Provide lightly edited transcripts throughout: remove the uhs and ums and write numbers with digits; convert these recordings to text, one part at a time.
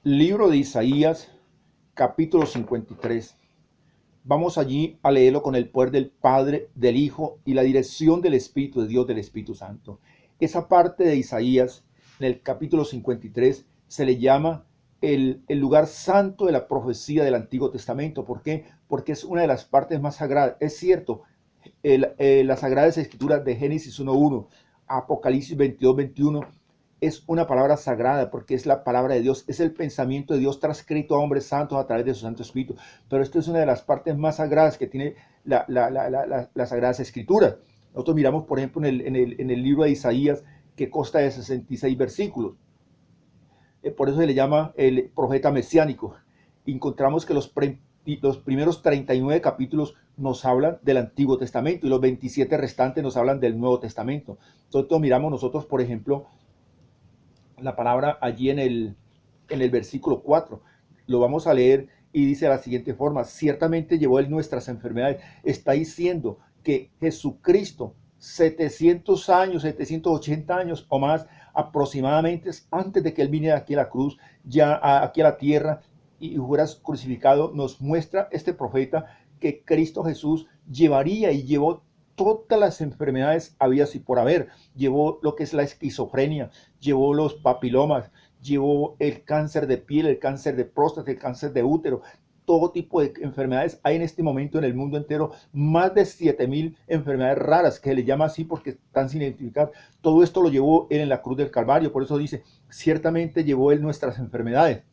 Libro de Isaías, capítulo 53. Vamos allí a leerlo con el poder del Padre, del Hijo y la dirección del Espíritu de Dios, del Espíritu Santo. Esa parte de Isaías, en el capítulo 53, se le llama el lugar santo de la profecía del Antiguo Testamento. ¿Por qué? Porque es una de las partes más sagradas. Es cierto, las Sagradas Escrituras de Génesis 1:1, Apocalipsis 22:21, es una palabra sagrada porque es la palabra de Dios, es el pensamiento de Dios transcrito a hombres santos a través de su Santo Espíritu. Pero esto es una de las partes más sagradas que tiene las Sagradas Escrituras. Nosotros miramos, por ejemplo, en el libro de Isaías, que consta de 66 versículos. Por eso se le llama el profeta mesiánico. Encontramos que los primeros 39 capítulos nos hablan del Antiguo Testamento y los 27 restantes nos hablan del Nuevo Testamento. Entonces miramos nosotros, por ejemplo, la palabra allí en el versículo 4. Lo vamos a leer y dice de la siguiente forma: ciertamente llevó él nuestras enfermedades. Está diciendo que Jesucristo, 700 años, 780 años o más aproximadamente antes de que él viniera aquí a la cruz, aquí a la tierra y fuera crucificado, nos muestra este profeta que Cristo Jesús llevaría y llevó todas las enfermedades habidas y por haber. Llevó lo que es la esquizofrenia, llevó los papilomas, llevó el cáncer de piel, el cáncer de próstata, el cáncer de útero, todo tipo de enfermedades. Hay en este momento en el mundo entero más de 7,000 enfermedades raras, que se le llama así porque están sin identificar. Todo esto lo llevó él en la cruz del Calvario. Por eso dice, ciertamente llevó él nuestras enfermedades.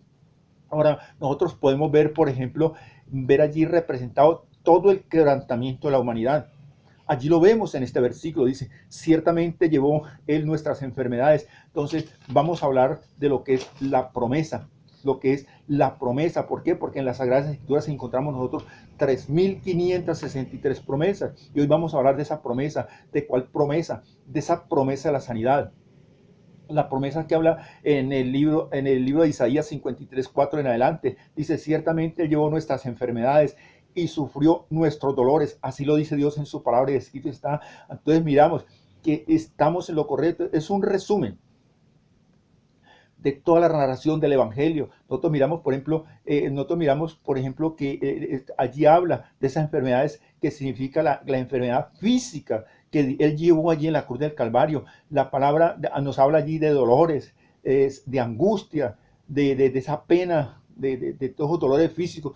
Ahora, nosotros podemos ver, por ejemplo, ver allí representado todo el quebrantamiento de la humanidad. Allí lo vemos en este versículo, dice, ciertamente llevó él nuestras enfermedades. Entonces vamos a hablar de lo que es la promesa, lo que es la promesa. ¿Por qué? Porque en las Sagradas Escrituras encontramos nosotros 3,563 promesas. Y hoy vamos a hablar de esa promesa. ¿De cuál promesa? De esa promesa de la sanidad. La promesa que habla en el libro de Isaías 53:4 en adelante. Dice, ciertamente él llevó nuestras enfermedades y sufrió nuestros dolores. Así lo dice Dios en su palabra y escrito está. Entonces miramos que estamos en lo correcto. Es un resumen de toda la narración del Evangelio. Nosotros miramos, por ejemplo, que allí habla de esas enfermedades que significa la enfermedad física que él llevó allí en la cruz del Calvario. La palabra nos habla allí de dolores, de angustia, de esa pena, de todos los dolores físicos,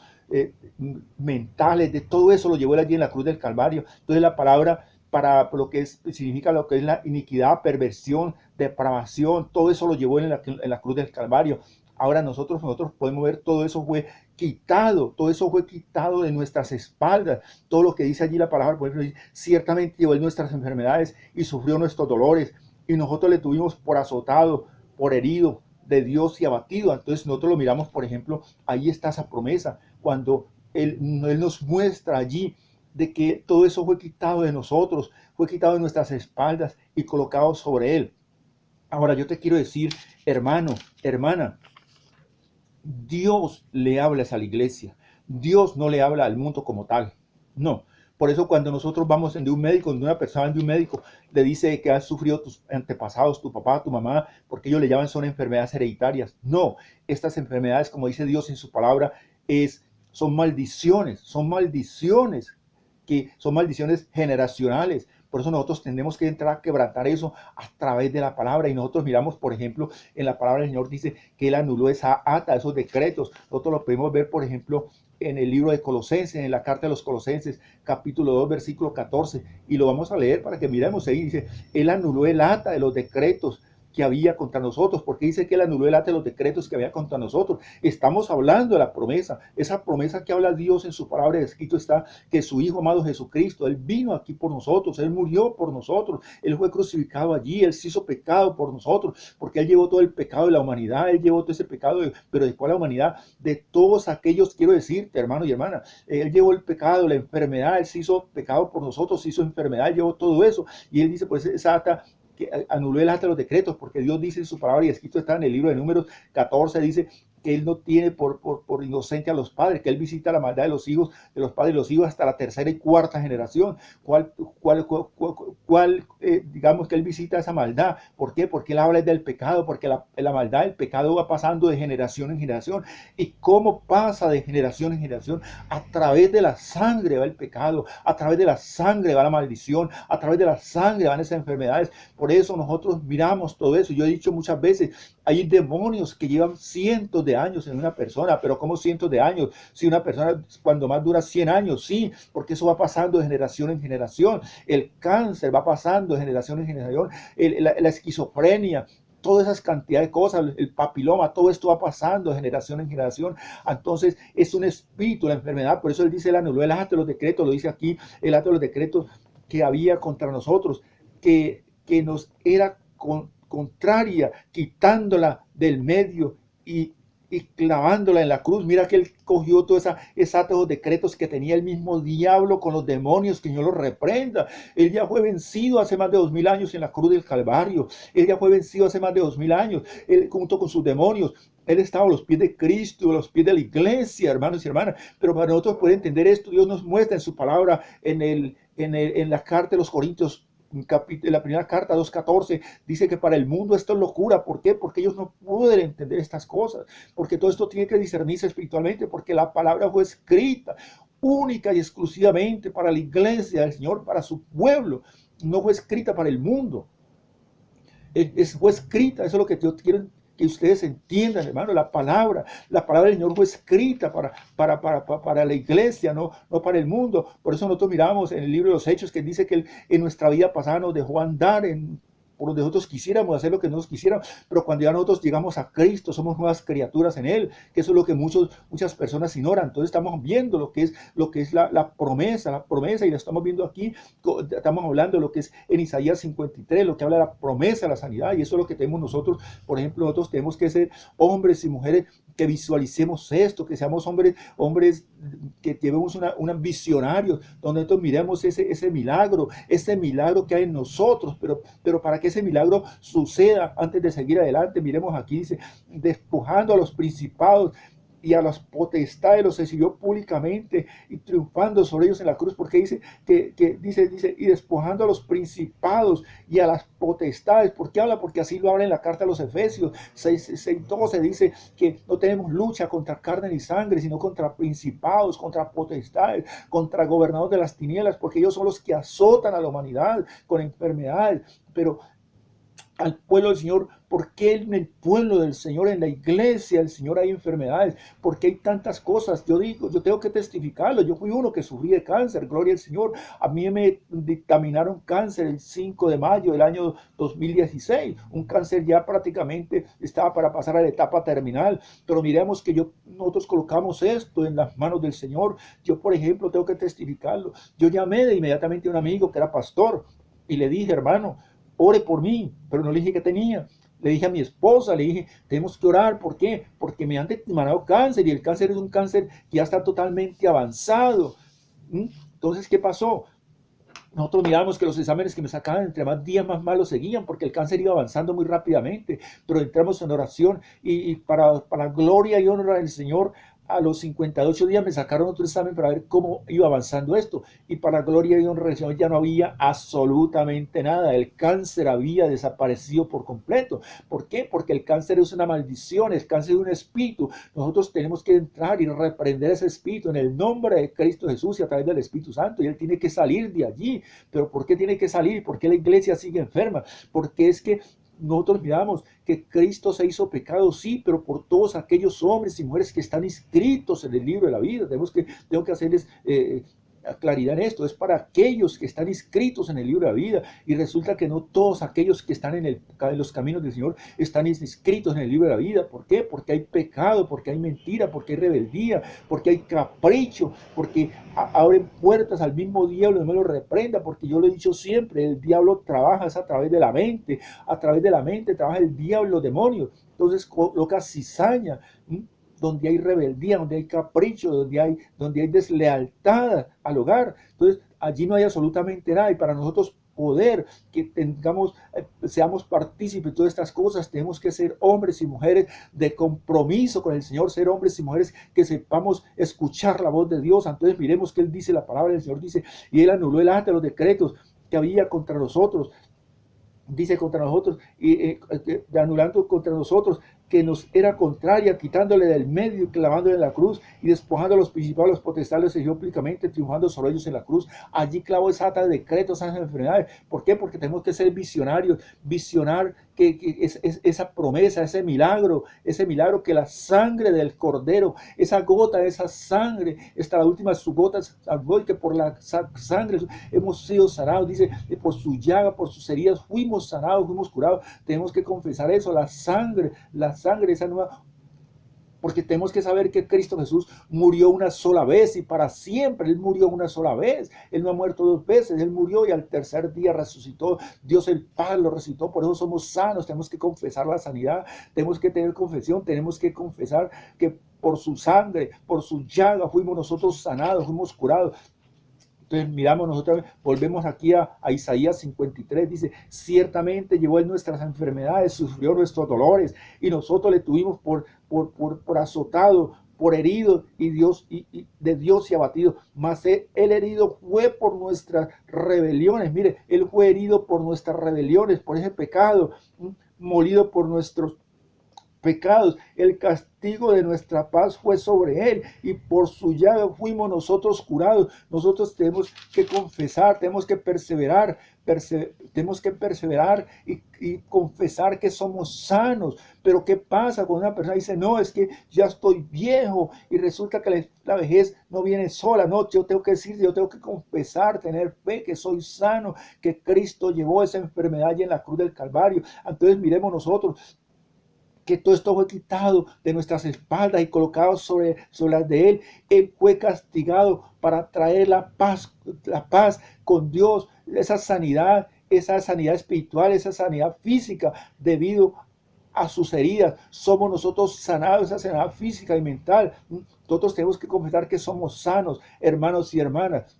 mentales, de todo eso lo llevó él allí en la cruz del Calvario. Entonces la palabra para lo que significa lo que es la iniquidad, perversión, depravación, todo eso lo llevó en la cruz del Calvario. Ahora nosotros podemos ver todo eso fue quitado, todo eso fue quitado de nuestras espaldas. Todo lo que dice allí la palabra, por ejemplo, ciertamente llevó nuestras enfermedades y sufrió nuestros dolores, y nosotros le tuvimos por azotado, por herido de Dios y abatido. Entonces nosotros lo miramos, por ejemplo, ahí está esa promesa, cuando él nos muestra allí de que todo eso fue quitado de nosotros, fue quitado de nuestras espaldas y colocado sobre él. Ahora yo te quiero decir, hermano, hermana, Dios le habla a la iglesia. Dios no le habla al mundo como tal. No. Por eso cuando nosotros vamos de un médico, donde una persona de un médico le dice que has sufrido tus antepasados, tu papá, tu mamá, porque ellos le llaman son enfermedades hereditarias. No, estas enfermedades, como dice Dios en su palabra, son maldiciones que son maldiciones generacionales. Por eso nosotros tenemos que entrar a quebrantar eso a través de la palabra. Y nosotros miramos, por ejemplo, en la palabra del Señor dice que Él anuló esa ata, esos decretos. Nosotros lo podemos ver, por ejemplo, en el libro de Colosenses, en la carta de los Colosenses, capítulo 2, versículo 14. Y lo vamos a leer para que miremos ahí. Dice, Él anuló el ata de los decretos que había contra nosotros, porque dice que él anuló el acta de los decretos que había contra nosotros. Estamos hablando de la promesa, esa promesa que habla Dios en su palabra escrito está, que su Hijo amado Jesucristo, Él vino aquí por nosotros, Él murió por nosotros, Él fue crucificado allí, Él se hizo pecado por nosotros, porque Él llevó todo el pecado de la humanidad, Él llevó todo ese pecado, pero ¿de cuál la humanidad? De todos aquellos, quiero decirte, hermano y hermana, Él llevó el pecado, la enfermedad, Él se hizo pecado por nosotros, se hizo enfermedad, Él llevó todo eso, y Él dice, pues esa acta que anuló el acta de los decretos, porque Dios dice en su palabra, y escrito está en el libro de Números 14, dice que Él no tiene por inocente a los padres, que Él visita la maldad de los hijos, de los padres y los hijos hasta la tercera y cuarta generación. Digamos que Él visita esa maldad? ¿Por qué? Porque Él habla del pecado, porque la maldad, el pecado va pasando de generación en generación. ¿Y cómo pasa de generación en generación? A través de la sangre va el pecado, a través de la sangre va la maldición, a través de la sangre van esas enfermedades. Por eso nosotros miramos todo eso. Yo he dicho muchas veces, hay demonios que llevan cientos de años en una persona, pero ¿cómo cientos de años? Si una persona cuando más dura 100 años, sí, porque eso va pasando de generación en generación. El cáncer va pasando de generación en generación, la esquizofrenia, todas esas cantidades de cosas, el papiloma, todo esto va pasando de generación en generación. Entonces es un espíritu la enfermedad. Por eso él dice, él anuló el acto de los decretos, lo dice aquí, el acto de los decretos que había contra nosotros, que nos era contraria, quitándola del medio y clavándola en la cruz. Mira que él cogió todos esos decretos que tenía el mismo diablo con los demonios, que Dios los reprenda. Él ya fue vencido hace más de 2000 años en la cruz del Calvario. Él ya fue vencido hace más de 2000 años, él junto con sus demonios. Él estaba a los pies de Cristo, a los pies de la iglesia, hermanos y hermanas. Pero para nosotros poder entender esto, Dios nos muestra en su palabra, en la carta de los Corintios, en la primera carta 2:14, dice que para el mundo esto es locura. ¿Por qué? Porque ellos no pueden entender estas cosas, porque todo esto tiene que discernirse espiritualmente, porque la palabra fue escrita única y exclusivamente para la iglesia del Señor, para su pueblo. No fue escrita para el mundo, fue escrita. Eso es lo que yo quiero que ustedes entiendan, hermano. La palabra del Señor fue escrita para la iglesia, no para el mundo. Por eso nosotros miramos en el libro de los Hechos que dice que Él en nuestra vida pasada nos dejó andar por donde nosotros quisiéramos, hacer lo que nosotros quisiéramos, pero cuando ya nosotros llegamos a Cristo, somos nuevas criaturas en Él, que eso es lo que muchas personas ignoran. Entonces estamos viendo lo que es la promesa, y la estamos viendo aquí. Estamos hablando de lo que es en Isaías 53, lo que habla de la promesa de la sanidad, y eso es lo que tenemos nosotros. Por ejemplo, nosotros tenemos que ser hombres y mujeres que visualicemos esto, que seamos hombres que llevemos un visionario, donde nosotros miremos ese milagro que hay en nosotros, pero para que ese milagro suceda, antes de seguir adelante, miremos aquí, dice, despojando a los principados y a las potestades los exhibió públicamente y triunfando sobre ellos en la cruz, porque dice dice, y despojando a los principados y a las potestades. ¿Por qué habla? Porque así lo habla en la carta a los Efesios 6:12, dice que no tenemos lucha contra carne ni sangre, sino contra principados, contra potestades, contra gobernadores de las tinieblas, porque ellos son los que azotan a la humanidad con enfermedades. Pero al pueblo del Señor, ¿por qué en el pueblo del Señor, en la iglesia del Señor hay enfermedades? ¿Por qué hay tantas cosas? Yo tengo que testificarlo. Yo fui uno que sufrí de cáncer, gloria al Señor. A mí me dictaminaron cáncer el 5 de mayo del año 2016. Un cáncer ya prácticamente estaba para pasar a la etapa terminal. Pero miremos que nosotros colocamos esto en las manos del Señor. Yo, por ejemplo, tengo que testificarlo. Yo llamé de inmediatamente a un amigo que era pastor y le dije, hermano, ore por mí, pero no le dije que tenía. Le dije a mi esposa, le dije, tenemos que orar. ¿Por qué? Porque me han detectado cáncer, y el cáncer es un cáncer que ya está totalmente avanzado. Entonces, ¿qué pasó? Nosotros miramos que los exámenes que me sacaban, entre más días más malos seguían, porque el cáncer iba avanzando muy rápidamente. Pero entramos en oración y para gloria y honra del Señor, a los 58 días me sacaron otro examen para ver cómo iba avanzando esto. Y para gloria y honra del Señor ya no había absolutamente nada. El cáncer había desaparecido por completo. ¿Por qué? Porque el cáncer es una maldición, el cáncer es un espíritu. Nosotros tenemos que entrar y reprender ese espíritu en el nombre de Cristo Jesús y a través del Espíritu Santo. Y Él tiene que salir de allí. ¿Pero por qué tiene que salir? ¿Por qué la iglesia sigue enferma? Porque es que nosotros miramos que Cristo se hizo pecado, sí, pero por todos aquellos hombres y mujeres que están inscritos en el libro de la vida. Tengo que hacerles claridad en esto. Es para aquellos que están inscritos en el libro de la vida, y resulta que no todos aquellos que están en los caminos del Señor están inscritos en el libro de la vida. ¿Por qué? Porque hay pecado, porque hay mentira, porque hay rebeldía, porque hay capricho, porque abren puertas al mismo diablo. No me lo reprenda, porque yo lo he dicho siempre, el diablo trabaja a través de la mente trabaja el diablo, los demonios. Entonces coloca cizaña, donde hay rebeldía, donde hay capricho, donde hay deslealtad al hogar. Entonces allí no hay absolutamente nada. Y para nosotros poder que tengamos, seamos partícipes de todas estas cosas. Tenemos que ser hombres y mujeres de compromiso con el Señor, ser hombres y mujeres que sepamos escuchar la voz de Dios. Entonces miremos que Él dice, la palabra del Señor dice, y Él anuló el acta de los decretos que había contra nosotros, dice contra nosotros, y anulando contra nosotros, que nos era contraria, quitándole del medio, clavándole en la cruz y despojando a los principales, los potestades, se dio públicamente, triunfando sobre ellos en la cruz. Allí clavó esa ata de decretos, esas enfermedades. ¿Por qué? Porque tenemos que ser visionarios, visionar que esa promesa, ese milagro que la sangre del Cordero, esa gota, esa sangre, hasta la última su gota, y que por la sangre hemos sido sanados. Dice, por su llaga, por sus heridas fuimos sanados, fuimos curados. Tenemos que confesar eso, la sangre, esa nueva, porque tenemos que saber que Cristo Jesús murió una sola vez y para siempre. Él murió una sola vez, Él no ha muerto dos veces, Él murió y al tercer día resucitó. Dios el Padre lo resucitó, por eso somos sanos. Tenemos que confesar la sanidad, tenemos que tener confesión, tenemos que confesar que por su sangre, por su llaga fuimos nosotros sanados, fuimos curados. Entonces miramos nosotros, volvemos aquí a Isaías 53, dice, ciertamente llevó Él nuestras enfermedades, sufrió nuestros dolores, y nosotros le tuvimos por azotado, por herido, y de Dios y abatido. Mas él herido fue por nuestras rebeliones. Mire, Él fue herido por nuestras rebeliones, por ese pecado, molido por nuestros pecados. El castigo de nuestra paz fue sobre Él, y por su llaga fuimos nosotros curados. Nosotros tenemos que confesar, tenemos que perseverar, y confesar que somos sanos. Pero ¿qué pasa cuando una persona dice, no, es que ya estoy viejo, y resulta que la vejez no viene sola? No, yo tengo que decir, yo tengo que confesar, tener fe que soy sano, que Cristo llevó esa enfermedad allí en la cruz del Calvario. Entonces miremos nosotros que todo esto fue quitado de nuestras espaldas y colocado sobre las de Él. Él fue castigado para traer la paz con Dios, esa sanidad espiritual, esa sanidad física, debido a sus heridas. Somos nosotros sanados, esa sanidad física y mental. Nosotros tenemos que confesar que somos sanos, hermanos y hermanas.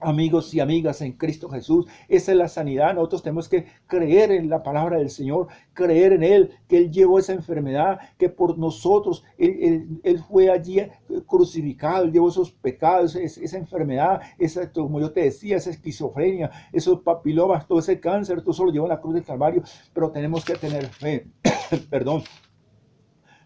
Amigos y amigas en Cristo Jesús, esa es la sanidad. Nosotros tenemos que creer en la palabra del Señor, creer en Él, que Él llevó esa enfermedad, que por nosotros Él fue allí crucificado, Él llevó esos pecados, esa enfermedad, como yo te decía, esa esquizofrenia, esos papilomas, todo ese cáncer, todo eso lo llevó en la cruz del Calvario. Pero tenemos que tener fe, perdón.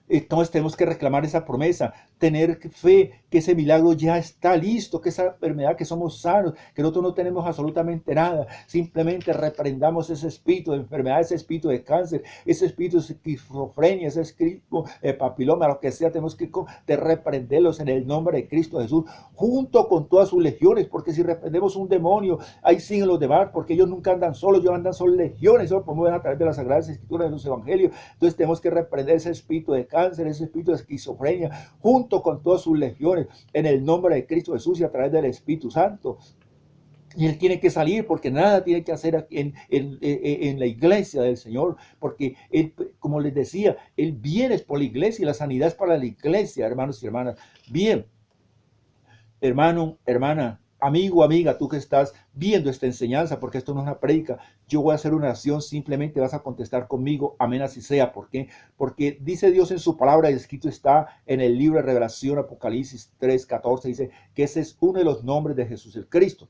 Entonces tenemos que reclamar esa promesa, tener fe que ese milagro ya está listo, que esa enfermedad, que somos sanos, que nosotros no tenemos absolutamente nada. Simplemente reprendamos ese espíritu de enfermedad, ese espíritu de cáncer, ese espíritu de esquizofrenia, ese espíritu de papiloma, lo que sea. Tenemos que reprenderlos en el nombre de Cristo Jesús, junto con todas sus legiones, porque si reprendemos un demonio, ahí siguen los demás, porque ellos nunca andan solos, ellos andan son legiones, eso lo podemos ver a través de las Sagradas Escrituras de los Evangelios. Entonces tenemos que reprender ese espíritu de cáncer, ese espíritu de esquizofrenia, junto con todas sus legiones, en el nombre de Cristo Jesús y a través del Espíritu Santo. Y Él tiene que salir, porque nada tiene que hacer aquí en la iglesia del Señor, porque Él, como les decía, Él viene por la iglesia y la sanidad es para la iglesia, hermanos y hermanas. Bien, hermano, hermana, amigo, amiga, tú que estás viendo esta enseñanza, porque esto no es una prédica, yo voy a hacer una oración, simplemente vas a contestar conmigo, amén, así sea. ¿Por qué? Porque dice Dios en su palabra, y escrito está en el libro de Revelación, Apocalipsis 3:14, dice que ese es uno de los nombres de Jesús el Cristo.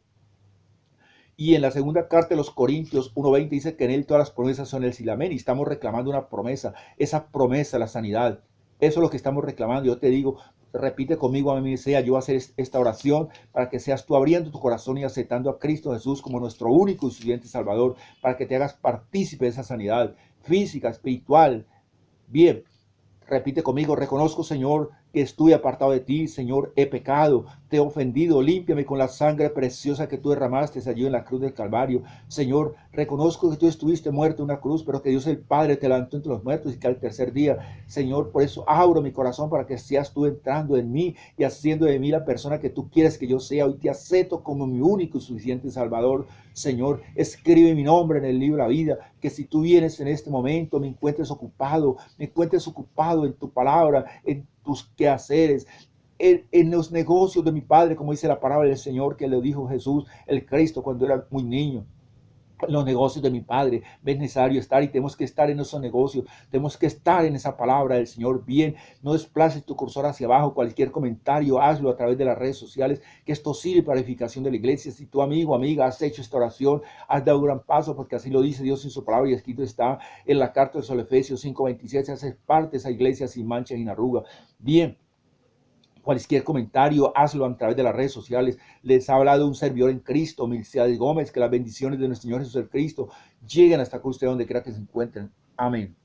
Y en la segunda carta de los Corintios 1:20 dice que en Él todas las promesas son el sí, amén, y estamos reclamando una promesa, esa promesa, la sanidad. Eso es lo que estamos reclamando. Yo te digo, repite conmigo, a mí sea, yo voy a hacer esta oración para que seas tú abriendo tu corazón y aceptando a Cristo Jesús como nuestro único y suficiente Salvador, para que te hagas partícipe de esa sanidad física, espiritual. Bien, repite conmigo, reconozco, Señor, que estuve apartado de ti, Señor, he pecado, te he ofendido, límpiame con la sangre preciosa que tú derramaste allí en la cruz del Calvario. Señor, reconozco que tú estuviste muerto en una cruz, pero que Dios el Padre te levantó entre los muertos y que al tercer día, Señor, por eso abro mi corazón para que seas tú entrando en mí y haciendo de mí la persona que tú quieres que yo sea. Hoy te acepto como mi único y suficiente Salvador. Señor, escribe mi nombre en el libro de la vida, que si tú vienes en este momento me encuentres ocupado en tu palabra, en tus quehaceres, en los negocios de mi Padre, como dice la palabra del Señor, que le dijo Jesús, el Cristo, cuando era muy niño. los negocios de mi Padre. Es necesario estar y tenemos que estar en esos negocios. Tenemos que estar en esa palabra del Señor. Bien, no desplaces tu cursor hacia abajo. Cualquier comentario, hazlo a través de las redes sociales, que esto sirve para edificación de la iglesia. Si tu amigo, amiga, has hecho esta oración, has dado un gran paso, porque así lo dice Dios en su palabra y escrito está en la carta de los Efesios 5:27. Haces parte de esa iglesia sin mancha ni arruga. Bien. Cualquier comentario, hazlo a través de las redes sociales. Les ha hablado un servidor en Cristo, Milciades Gómez. Que las bendiciones de nuestro Señor Jesús el Cristo lleguen hasta con usted donde quiera que se encuentren. Amén.